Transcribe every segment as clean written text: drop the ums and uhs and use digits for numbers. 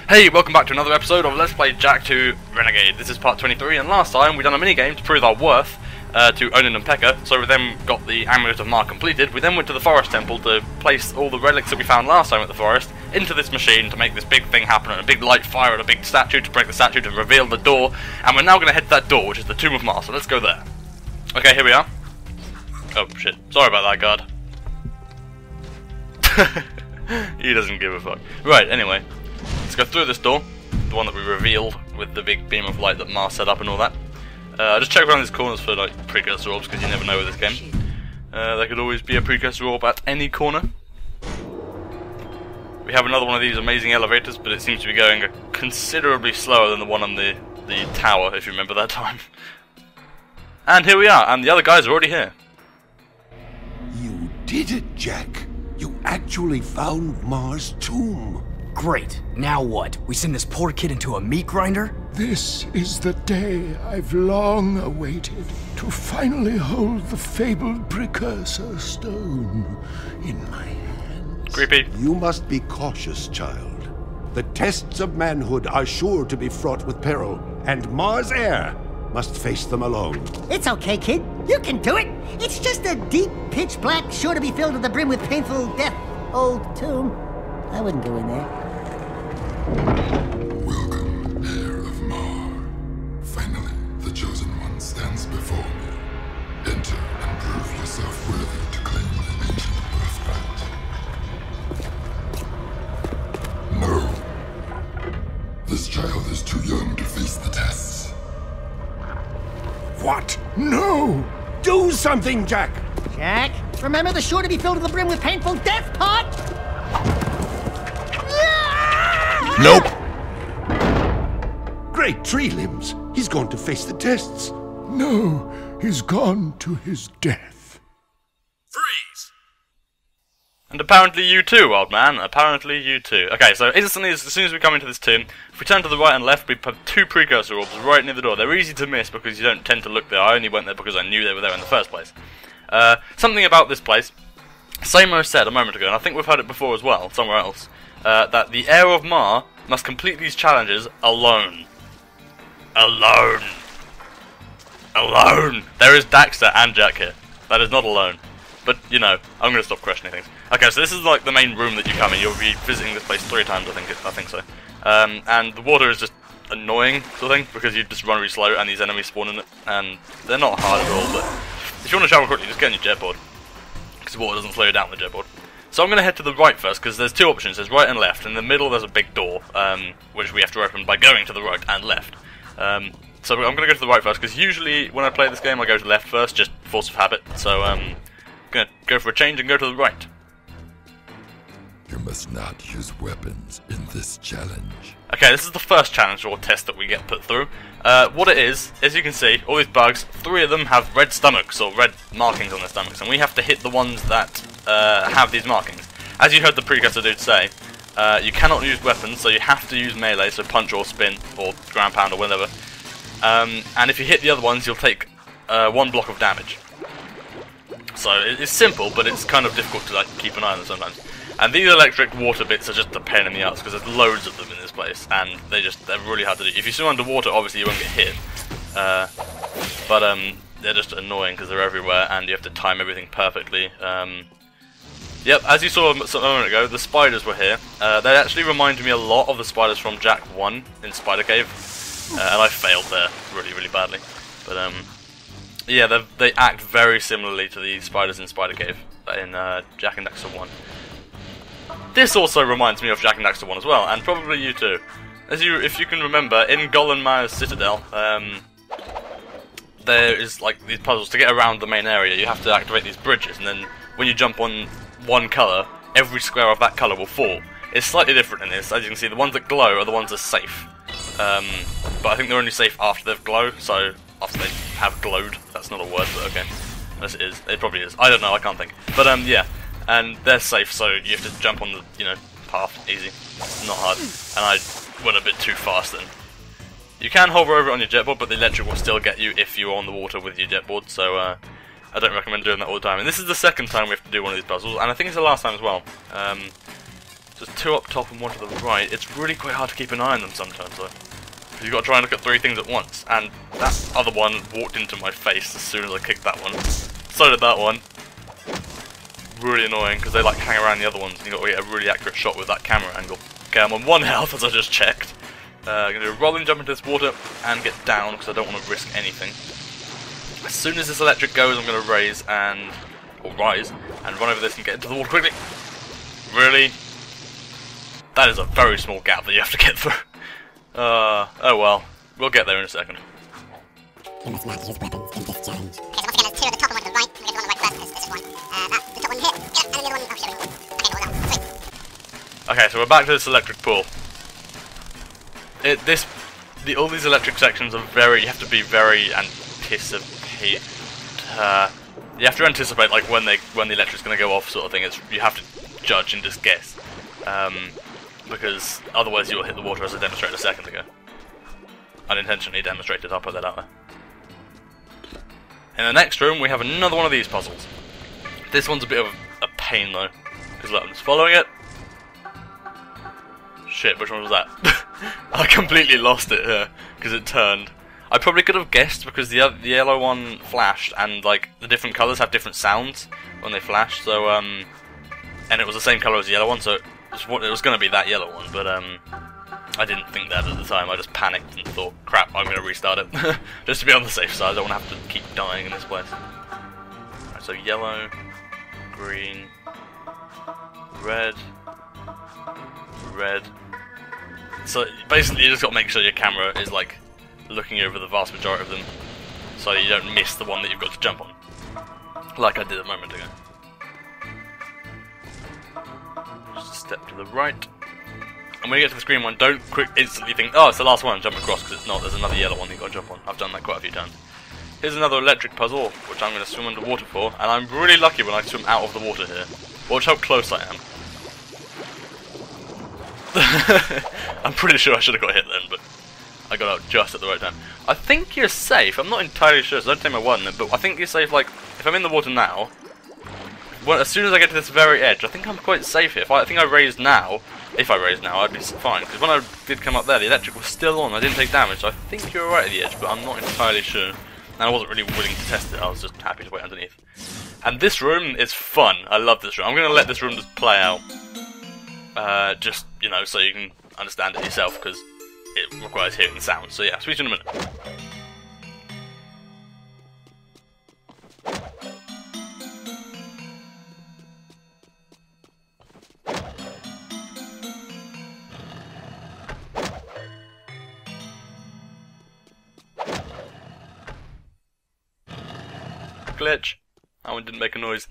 Hey, welcome back to another episode of Let's Play Jak II Renegade. This is part 23, and last time we done a mini-game to prove our worth to Onin and Pekka, so we then got the Amulet of Mar completed. We then went to the Forest Temple to place all the relics that we found last time at the forest into this machine to make this big thing happen, and a big light fire and a big statue to break the statue to reveal the door, and we're now going to head to that door, which is the Tomb of Mar, so let's go there. Okay, here we are. Oh, shit. Sorry about that, guard. He doesn't give a fuck. Right, anyway. Let's go through this door, the one that we revealed with the big beam of light that Mar set up and all that. Just check around these corners for like precursor orbs, because you never know with this game. There could always be a precursor orb at any corner. We have another one of these amazing elevators, but it seems to be going considerably slower than the one on the tower, if you remember that time. And here we are, and the other guys are already here. You did it, Jak. You actually found Mar's tomb. Great. Now what? We send this poor kid into a meat grinder? This is the day I've long awaited, to finally hold the fabled precursor stone in my hands. Creepy. You must be cautious, child. The tests of manhood are sure to be fraught with peril, and Mar's heir must face them alone. It's okay, kid. You can do it. It's just a deep, pitch black, sure to be filled to the brim with painful death old tomb. I wouldn't go in there. Welcome, heir of Mar. Finally, the chosen one stands before me. Enter and prove yourself worthy to claim the ancient birthright. No. This child is too young to face the tests. What? No! Do something, Jak! Jak, remember the sure to be filled to the brim with painful death part? Nope! Great tree limbs. He's going to face the tests. No, he's gone to his death. Freeze! And apparently you too, old man. Apparently you too. Okay, so instantly, as soon as we come into this tomb, if we turn to the right and left, we have two precursor orbs right near the door. They're easy to miss because you don't tend to look there. I only went there because I knew they were there in the first place. Something about this place, Samo said a moment ago, and I think we've heard it before as well, somewhere else, that the heir of Mar must complete these challenges alone. Alone. Alone. There is Daxter and Jak here. That is not alone. But, you know, I'm going to stop questioning things. Okay, so this is like the main room that you come in. You'll be visiting this place 3 times, I think so. And the water is just annoying, sort of thing, because you just run really slow and these enemies spawn in it. And they're not hard at all, but if you want to shower quickly, just get on your jetboard. Because water doesn't slow you down with the jetboard. So I'm going to head to the right first, because there's 2 options. There's right and left. In the middle there's a big door, which we have to open by going to the right and left. So I'm going to go to the right first, because usually when I play this game I go to the left first, just force of habit. So I'm going to go for a change and go to the right. You must not use weapons in this challenge. Okay, this is the first challenge or test that we get put through. What it is, as you can see, all these bugs, 3 of them have red stomachs, or red markings on their stomachs, and we have to hit the ones that have these markings. As you heard the precursor dude say, you cannot use weapons, so you have to use melee, so punch or spin, or ground pound or whatever. And if you hit the other ones, you'll take 1 block of damage. So it's simple, but it's kind of difficult to like keep an eye on them sometimes. And these electric water bits are just a pain in the ass, because there's loads of them in this place, and they're really hard to do. If you swim underwater, obviously you won't get hit. But they're just annoying because they're everywhere, and you have to time everything perfectly. Yep, as you saw a moment ago, the spiders were here. They actually remind me a lot of the spiders from Jak I in Spider Cave, and I failed there really, really badly. But yeah, they act very similarly to the spiders in Spider Cave in Jak and Daxter 1. This also reminds me of Jak and Daxter 1 as well, and probably you too. If you can remember, in Golan Citadel, there is like these puzzles to get around the main area. You have to activate these bridges, and then when you jump on one colour, every square of that colour will fall. It's slightly different in this. As you can see, the ones that glow are the ones that are safe. But I think they're only safe after they've glowed, so after they have glowed. That's not a word, but okay. Unless it is. It probably is. I don't know, I can't think. But yeah. And they're safe, so you have to jump on the, path. Easy. Not hard. And I went a bit too fast then. You can hover over it on your jetboard, but the electric will still get you if you're on the water with your jetboard, so I don't recommend doing that all the time. And this is the second time we have to do one of these puzzles, and I think it's the last time as well. So There's 2 up top and 1 to the right. It's really quite hard to keep an eye on them sometimes, though. You've got to try and look at 3 things at once, and that other one walked into my face as soon as I kicked that one. So did that one. Really annoying, because they like hang around the other ones, and you've got to get a really accurate shot with that camera angle. Okay, I'm on 1 health, as I just checked. I'm going to do a rolling jump into this water, and get down, because I don't want to risk anything. As soon as this electric goes, I'm going to rise, and run over this and get into the water quickly. Really? That is a very small gap that you have to get through. Oh well, we'll get there in a second. You must not use weapons in this challenge. Okay, so once again, there's 2 at the top and 1 at the right. I'm going to go on the right first, because this is 1. The top one hit, yeah, and then the other one, oh shit, okay, well done, sweet. Okay, so we're back to this electric pool. All these electric sections are you have to be very anticipate. You have to anticipate like when the electric's going to go off, sort of thing. You have to judge and just guess. Because otherwise you'll hit the water, as I demonstrated a second ago. Unintentionally demonstrated, I'll put that out there. In the next room we have another one of these puzzles. This one's a bit of a pain though, because look, I'm just following it. Shit, which one was that? I completely lost it here, because it turned. I probably could have guessed, because the yellow one flashed, and like the different colours have different sounds when they flash, so and it was the same colour as the yellow one, so it was going to be that yellow one, but I didn't think that at the time. I just panicked and thought, crap, I'm going to restart it. Just to be on the safe side, I don't want to have to keep dying in this place. Right, so yellow, green, red, red. So basically you just got to make sure your camera is like looking over the vast majority of them, so you don't miss the one that you've got to jump on, like I did a moment ago. Just a step to the right. And when you get to the green one, don't instantly think, oh, it's the last one, and jump across, because it's not. There's another yellow one you've got to jump on. I've done that quite a few times. Here's another electric puzzle, which I'm going to swim underwater for, and I'm really lucky when I swim out of the water here. Watch how close I am. I'm pretty sure I should have got hit then, but I got out just at the right time. I think you're safe. I'm not entirely sure, so don't take my word on it, but I think you're safe, like, if I'm in the water now, as soon as I get to this very edge, I think I'm quite safe here. I think I raised now. If I raised now, I'd be fine, because when I did come up there, the electric was still on, I didn't take damage, so I think you're right at the edge, but I'm not entirely sure. And I wasn't really willing to test it, I was just happy to wait underneath. And this room is fun, I love this room. I'm going to let this room just play out, just, you know, so you can understand it yourself, because it requires hearing the sound. So yeah, speak to you in a minute. Glitch. That one didn't make a noise.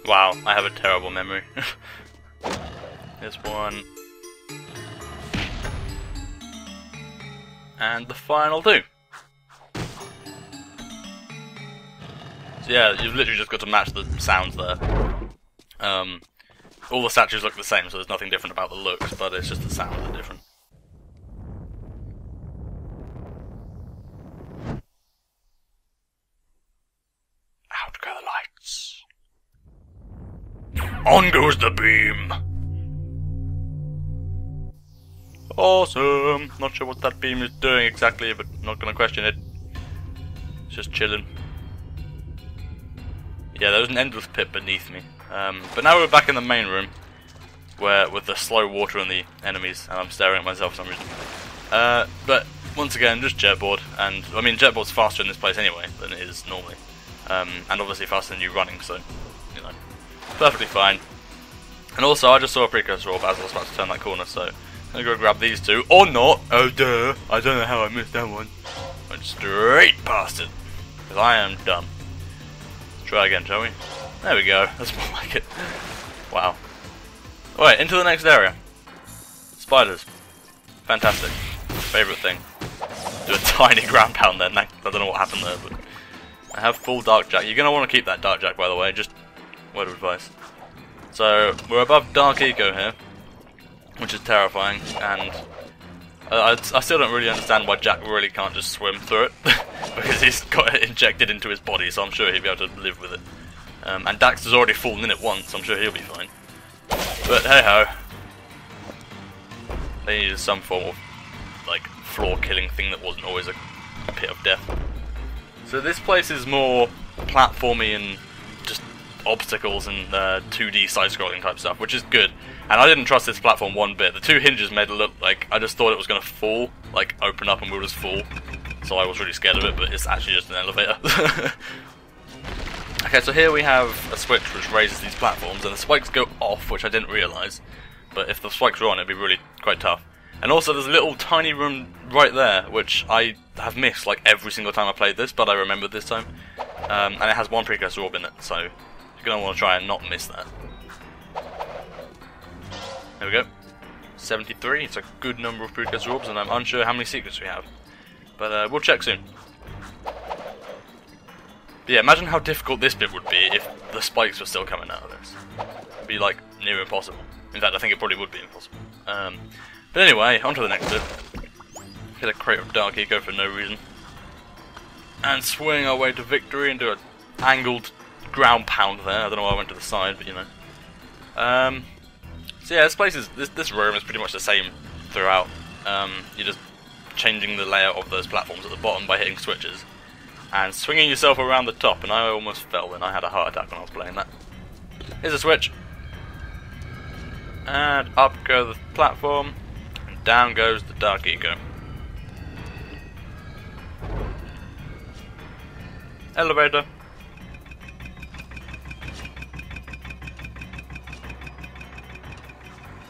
Wow, I have a terrible memory. This one. And the final 2. So yeah, you've literally just got to match the sounds there. All the statues look the same, so there's nothing different about the looks, but it's just the sounds that are different. Out go the lights. On goes the beam! Awesome! Not sure what that beam is doing exactly, but not gonna question it. It's just chilling. Yeah, there was an endless pit beneath me. But now we're back in the main room, where with the slow water and the enemies, and I'm staring at myself for some reason. But once again, just jetboard, and I mean jetboard's faster in this place anyway than it is normally, and obviously faster than you running, so you know. Perfectly fine. And also, I just saw a precursor orb as I was about to turn that corner, so I'm gonna go grab these 2. Or not! Oh duh! I don't know how I missed that one. Went straight past it. Because I am dumb. Let's try again, shall we? There we go. That's more like it. Wow. Alright, into the next area. Spiders. Fantastic. Favourite thing. Do a tiny ground pound then. I don't know what happened there, but I have full Dark Jack. You're going to want to keep that Dark Jack, by the way, just word of advice. So, we're above Dark Eco here, which is terrifying, and I still don't really understand why Jack really can't just swim through it, because he's got it injected into his body, so I'm sure he'll be able to live with it. And Dax has already fallen in it once, so I'm sure he'll be fine. But hey ho. They needed some form of, like, floor killing thing that wasn't always a pit of death. So this place is more platformy and just obstacles and 2D side-scrolling type stuff, which is good. And I didn't trust this platform one bit. The two hinges made it look like I just thought it was going to fall, like open up and we'll just fall. So I was really scared of it, but it's actually just an elevator. Okay, so here we have a switch which raises these platforms, and the spikes go off, which I didn't realise. But if the spikes were on, it'd be really quite tough. And also there's a little tiny room right there, which I have missed like every single time I played this, but I remembered this time. And it has one precursor orb in it, so you're going to want to try and not miss that. There we go. 73, it's a good number of precursor orbs, and I'm unsure how many secrets we have. But we'll check soon. But yeah, imagine how difficult this bit would be if the spikes were still coming out of this. It'd be like near impossible. In fact, I think it probably would be impossible. But anyway, on to the next bit. Hit a crate of Dark Eco for no reason. And swing our way to victory and do an angled ground pound there. I don't know why I went to the side, but you know. So yeah, this room is pretty much the same throughout. You're just changing the layout of those platforms at the bottom by hitting switches. And swinging yourself around the top, and I almost fell and I had a heart attack when I was playing that. Here's a switch. And up goes the platform, and down goes the Dark Eco. Elevator.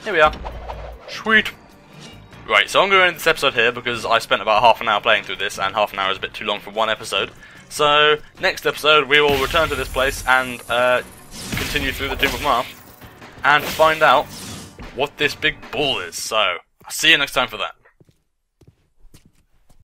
Here we are. Sweet. Right, so I'm going to end this episode here because I spent about half an hour playing through this, and half an hour is a bit too long for one episode. So, next episode we will return to this place and continue through the Tomb of Mar and find out what this big ball is. So, I'll see you next time for that.